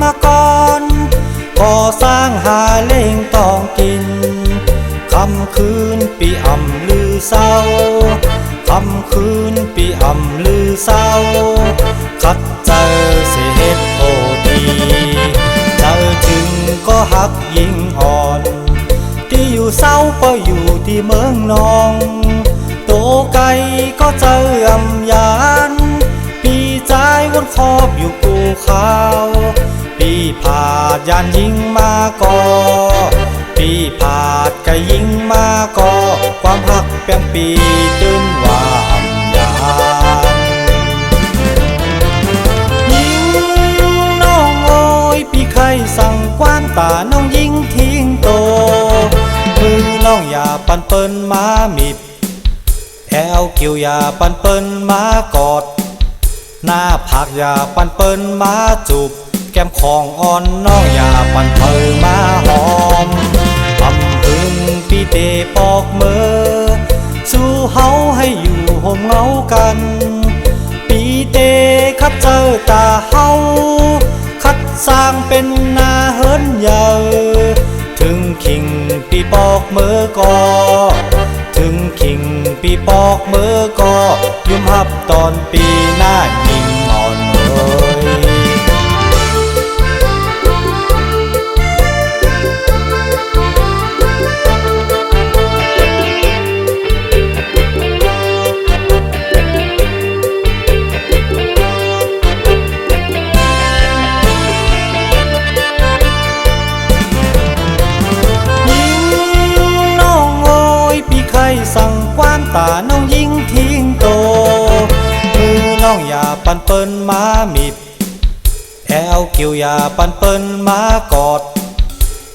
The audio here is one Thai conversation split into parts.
มกรก่อสร้างหาเล่งต้องกินคำคืนปีอ่ำลือเศร้าคำคืนปีอ่ำลือเศร้าคัดเจอเสียเหตุโอทีเจอถึงก็หักยิงอ่อนที่อยู่เศร้าก็อยู่ที่เมืองนองโตไกลก็เจออำยานปีใจวนคอบอยู่กูขาวปีผาดยานยิงมาก่อปีผาดก็ยิงมาก่อความหักเปียงปีตื่นว่าอำยานยิงน้องโอยพี่ใครสั่งกว้านตาน้องยิงทิ้งโตมือน้องอย่าปันเปิ้นมามิบแอวเกี่ยวอย่าปันเปิ้นมากอดหน้าผักอย่าปันเปิ้นมาจูบแก้มของอ่อนน้องอย่าปันเปิ้นมาหอมทำพึงพี่เตปอกมือสู้เฮาให้อยู่ห่มเงากันปีเตคัดเจอตาเฮาคัดสร้างเป็นนาเฮิรนใหญ่ถึงขิงปีปอกมือก็ถึงขิงปีปอกมือก็ยุ่มหับตอนปีหน้ายิงอ่อนเอ่ยสั่งกว้านตาน้องยิงทิ้งโตมือน้องอย่าปันเปิ้นมามิบแอวเกี่ยวอย่าปันเปิ้นมากอด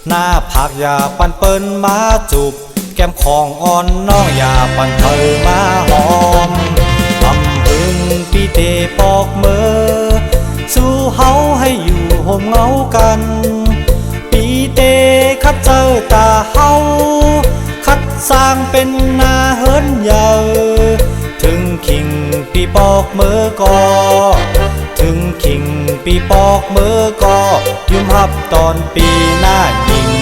หน้าผักอย่าปันเปิ้นมาจูบแก้มของอ่อนน้องอย่าปันเปิ้นมาหอมทำพึงปีเตปอกมือสู้เฮาให้อยู่ห่มเงากันปีเตคัดเจอตาเฮาคัดสร้างเป็นนาเฮิรนใหญ่ถึงขิงปีปอกมือก็ถึงขิงปีปอกมือก็ยุ่มหับตอนปีหน้ายิง